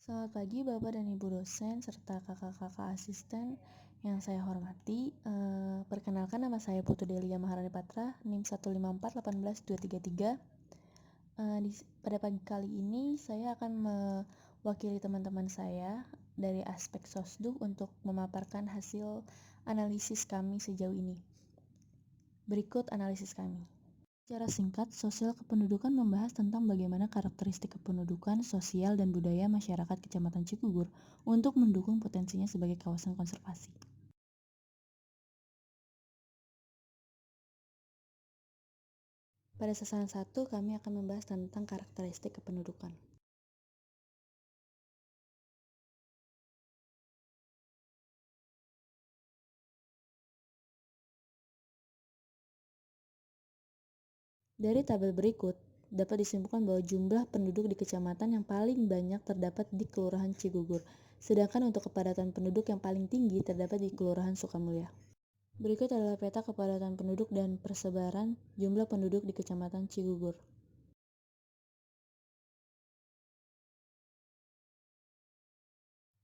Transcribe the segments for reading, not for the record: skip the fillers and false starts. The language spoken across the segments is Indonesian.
Selamat pagi Bapak dan Ibu dosen serta kakak-kakak asisten yang saya hormati. Perkenalkan nama saya Putu Delia Maharani Patra, NIM 1541823. Pada pagi kali ini saya akan mewakili teman-teman saya dari aspek Sosduk untuk memaparkan hasil analisis kami sejauh ini. Berikut analisis kami. Secara singkat, sosial kependudukan membahas tentang bagaimana karakteristik kependudukan, sosial, dan budaya masyarakat Kecamatan Cigugur untuk mendukung potensinya sebagai kawasan konservasi. Pada sasaran 1, kami akan membahas tentang karakteristik kependudukan. Dari tabel berikut, dapat disimpulkan bahwa jumlah penduduk di kecamatan yang paling banyak terdapat di Kelurahan Cigugur, sedangkan untuk kepadatan penduduk yang paling tinggi terdapat di Kelurahan Sukamulya. Berikut adalah peta kepadatan penduduk dan persebaran jumlah penduduk di Kecamatan Cigugur.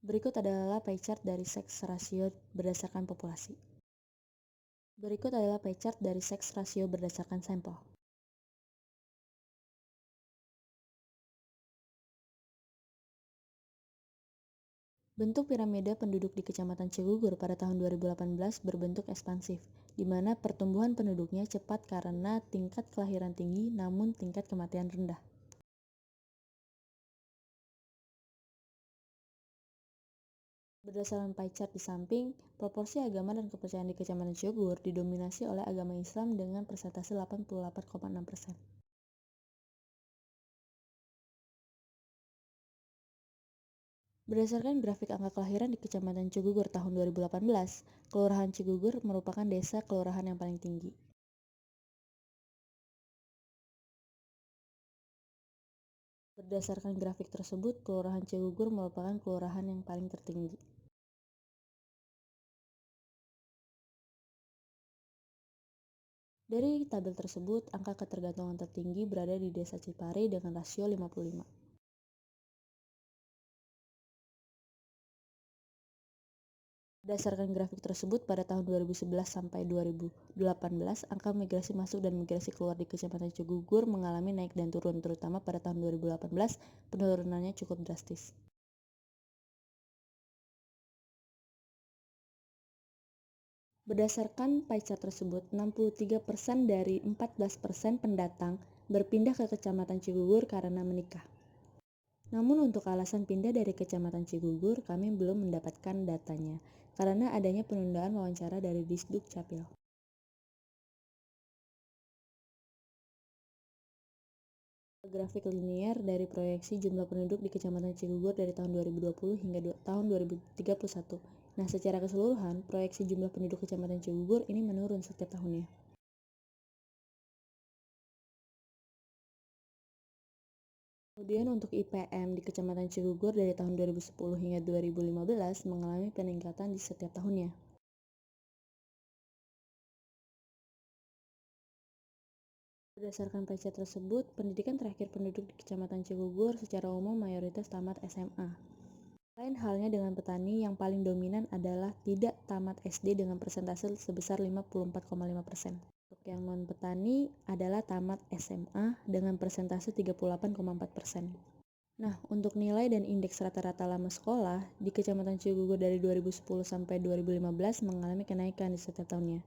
Berikut adalah pie chart dari seks rasio berdasarkan populasi. Berikut adalah pie chart dari seks rasio berdasarkan sampel. Bentuk piramida penduduk di Kecamatan Cigugur pada tahun 2018 berbentuk ekspansif, di mana pertumbuhan penduduknya cepat karena tingkat kelahiran tinggi namun tingkat kematian rendah. Berdasarkan pie chart di samping, proporsi agama dan kepercayaan di Kecamatan Cigugur didominasi oleh agama Islam dengan persentase 88,6%. Berdasarkan grafik angka kelahiran di Kecamatan Cigugur tahun 2018, Kelurahan Cigugur merupakan desa kelurahan yang paling tinggi. Berdasarkan grafik tersebut, Kelurahan Cigugur merupakan kelurahan yang paling tertinggi. Dari tabel tersebut, angka ketergantungan tertinggi berada di Desa Cipari dengan rasio 55. Berdasarkan grafik tersebut, pada tahun 2011 sampai 2018, angka migrasi masuk dan migrasi keluar di Kecamatan Cigugur mengalami naik dan turun, terutama pada tahun 2018, penurunannya cukup drastis. Berdasarkan pie chart tersebut, 63% dari 14% pendatang berpindah ke Kecamatan Cigugur karena menikah. Namun untuk alasan pindah dari Kecamatan Cigugur, kami belum mendapatkan datanya, karena adanya penundaan wawancara dari Disduk Capil. Grafik linier dari proyeksi jumlah penduduk di Kecamatan Cigugur dari tahun 2020 hingga tahun 2031. Nah, secara keseluruhan, proyeksi jumlah penduduk Kecamatan Cigugur ini menurun setiap tahunnya. Kemudian untuk IPM di Kecamatan Cigugur dari tahun 2010 hingga 2015 mengalami peningkatan di setiap tahunnya. Berdasarkan pie chart tersebut, pendidikan terakhir penduduk di Kecamatan Cigugur secara umum mayoritas tamat SMA. Lain halnya dengan petani, yang paling dominan adalah tidak tamat SD dengan persentase sebesar 54,5%. Untuk yang non-petani adalah tamat SMA dengan persentase 38,4%. Nah, untuk nilai dan indeks rata-rata lama sekolah di Kecamatan Cigugur dari 2010 sampai 2015 mengalami kenaikan di setiap tahunnya.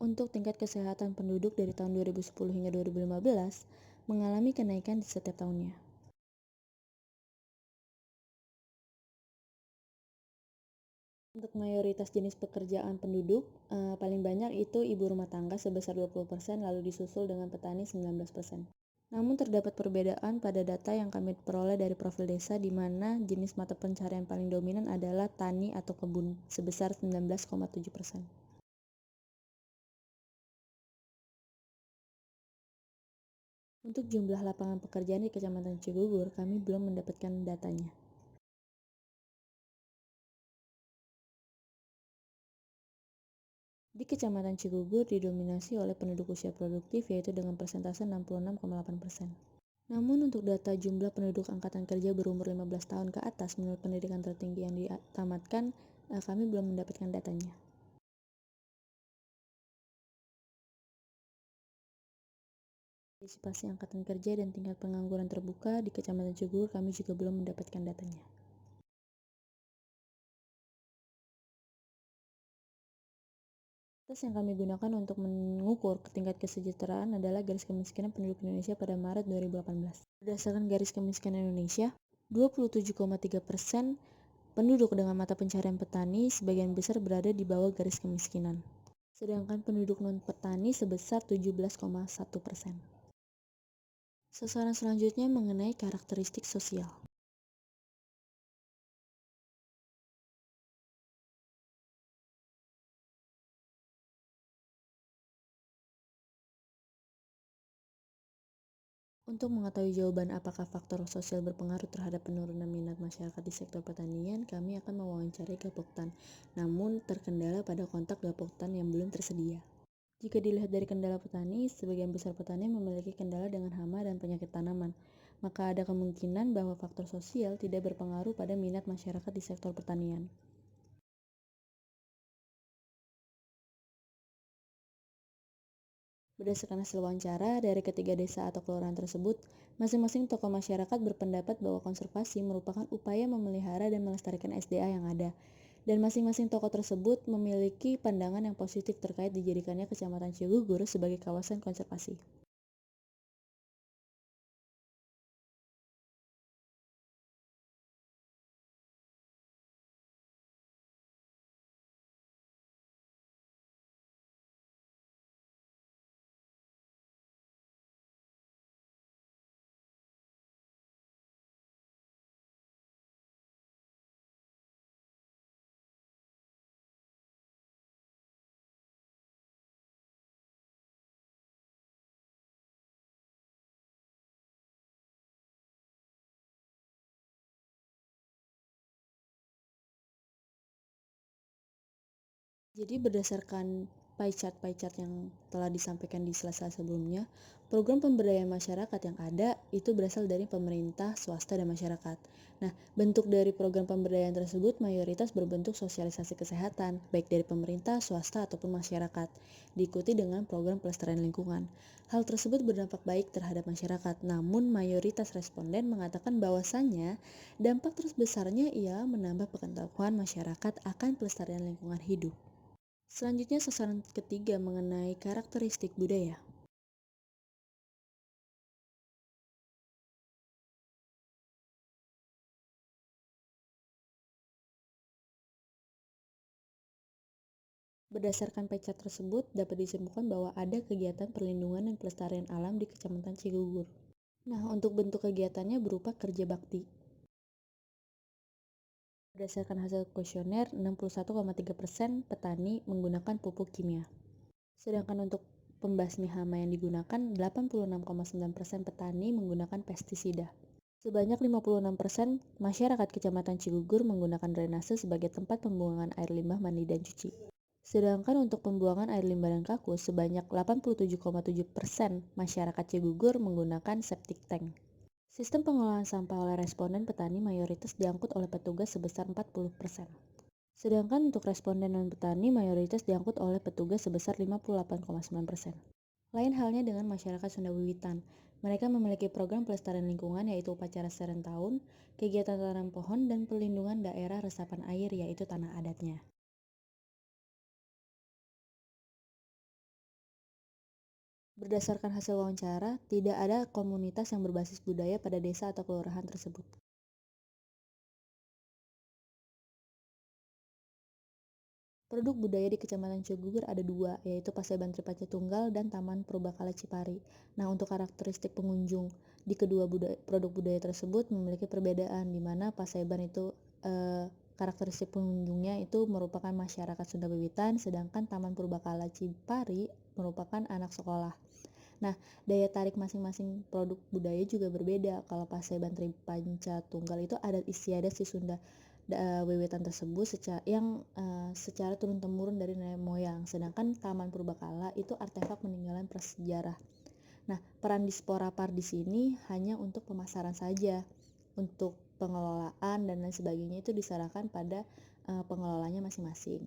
Untuk tingkat kesehatan penduduk dari tahun 2010 hingga 2015 mengalami kenaikan di setiap tahunnya. Untuk mayoritas jenis pekerjaan penduduk, paling banyak itu ibu rumah tangga sebesar 20%, lalu disusul dengan petani 19%. Namun terdapat perbedaan pada data yang kami peroleh dari profil desa, di mana jenis mata pencarian paling dominan adalah tani atau kebun sebesar 19,7%. Untuk jumlah lapangan pekerjaan di Kecamatan Cigugur, kami belum mendapatkan datanya. Di Kecamatan Cigugur didominasi oleh penduduk usia produktif yaitu dengan persentase 66,8%. Namun untuk data jumlah penduduk angkatan kerja berumur 15 tahun ke atas menurut pendidikan tertinggi yang ditamatkan, kami belum mendapatkan datanya. Partisipasi angkatan kerja dan tingkat pengangguran terbuka di Kecamatan Cigugur kami juga belum mendapatkan datanya. Tes yang kami gunakan untuk mengukur tingkat kesejahteraan adalah garis kemiskinan penduduk Indonesia pada Maret 2018. Berdasarkan garis kemiskinan Indonesia, 27,3% penduduk dengan mata pencaharian petani sebagian besar berada di bawah garis kemiskinan. Sedangkan penduduk non-petani sebesar 17,1%. Sasaran selanjutnya mengenai karakteristik sosial. Untuk mengetahui jawaban apakah faktor sosial berpengaruh terhadap penurunan minat masyarakat di sektor pertanian, kami akan mewawancarai Gapoktan, namun terkendala pada kontak Gapoktan yang belum tersedia. Jika dilihat dari kendala petani, sebagian besar petani memiliki kendala dengan hama dan penyakit tanaman, maka ada kemungkinan bahwa faktor sosial tidak berpengaruh pada minat masyarakat di sektor pertanian. Berdasarkan hasil wawancara dari ketiga desa atau kelurahan tersebut, masing-masing tokoh masyarakat berpendapat bahwa konservasi merupakan upaya memelihara dan melestarikan SDA yang ada, dan masing-masing tokoh tersebut memiliki pandangan yang positif terkait dijadikannya Kecamatan Cigugur sebagai kawasan konservasi. Jadi berdasarkan pie chart yang telah disampaikan di slide sebelumnya, program pemberdayaan masyarakat yang ada itu berasal dari pemerintah, swasta, dan masyarakat. Nah, bentuk dari program pemberdayaan tersebut mayoritas berbentuk sosialisasi kesehatan, baik dari pemerintah, swasta, ataupun masyarakat, diikuti dengan program pelestarian lingkungan. Hal tersebut berdampak baik terhadap masyarakat, namun mayoritas responden mengatakan bahwasannya dampak terbesarnya ialah menambah pengetahuan masyarakat akan pelestarian lingkungan hidup. Selanjutnya sasaran ketiga mengenai karakteristik budaya. Berdasarkan pecah tersebut, dapat disimpulkan bahwa ada kegiatan perlindungan dan pelestarian alam di Kecamatan Cigugur. Nah, untuk bentuk kegiatannya berupa kerja bakti. Berdasarkan hasil kuesioner, 61,3% petani menggunakan pupuk kimia. Sedangkan untuk pembasmi hama yang digunakan, 86,9% petani menggunakan pestisida. Sebanyak 56% masyarakat Kecamatan Cigugur menggunakan drainase sebagai tempat pembuangan air limbah mandi dan cuci. Sedangkan untuk pembuangan air limbah dan kakus, sebanyak 87,7% masyarakat Cigugur menggunakan septic tank. Sistem pengelolaan sampah oleh responden petani mayoritas diangkut oleh petugas sebesar 40%. Sedangkan untuk responden non-petani mayoritas diangkut oleh petugas sebesar 58,9%. Lain halnya dengan masyarakat Sunda Wiwitan. Mereka memiliki program pelestarian lingkungan yaitu upacara serentahun, kegiatan tanam pohon, dan perlindungan daerah resapan air yaitu tanah adatnya. Berdasarkan hasil wawancara, tidak ada komunitas yang berbasis budaya pada desa atau kelurahan tersebut. Produk budaya di Kecamatan Cigugur ada dua, yaitu Paseban Tripaca Tunggal dan Taman Purbakala Cipari. Nah, untuk karakteristik pengunjung di kedua produk budaya tersebut memiliki perbedaan, di mana Paseban itu karakteristik pengunjungnya itu merupakan masyarakat Sunda Wiwitan, sedangkan Taman Purbakala Cipari merupakan anak sekolah. Nah, daya tarik masing-masing produk budaya juga berbeda. Kalau Paseban Tripanca Tunggal itu adat istiadat si Sunda. wewetan tersebut secara turun-temurun dari nenek moyang, sedangkan Taman Purbakala itu artefak peninggalan prasejarah. Nah, peran Dispora Pardis ini hanya untuk pemasaran saja. Untuk pengelolaan dan lain sebagainya itu diserahkan pada pengelolanya masing-masing.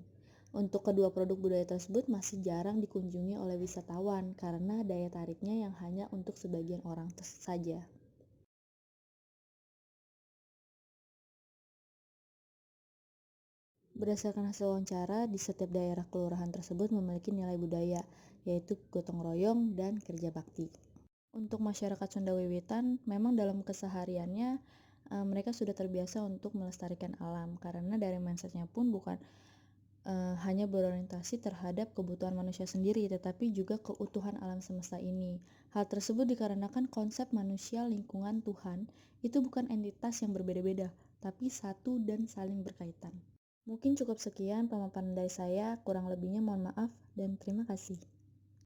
Untuk kedua produk budaya tersebut masih jarang dikunjungi oleh wisatawan karena daya tariknya yang hanya untuk sebagian orang saja. Berdasarkan hasil wawancara, di setiap daerah kelurahan tersebut memiliki nilai budaya, yaitu gotong royong dan kerja bakti. Untuk masyarakat Sunda Wewitan, memang dalam kesehariannya mereka sudah terbiasa untuk melestarikan alam, karena dari mindsetnya pun bukan hanya berorientasi terhadap kebutuhan manusia sendiri, tetapi juga keutuhan alam semesta ini. Hal tersebut dikarenakan konsep manusia, lingkungan, Tuhan itu bukan entitas yang berbeda-beda, tapi satu dan saling berkaitan. Mungkin cukup sekian pemaparan dari saya, kurang lebihnya mohon maaf dan terima kasih.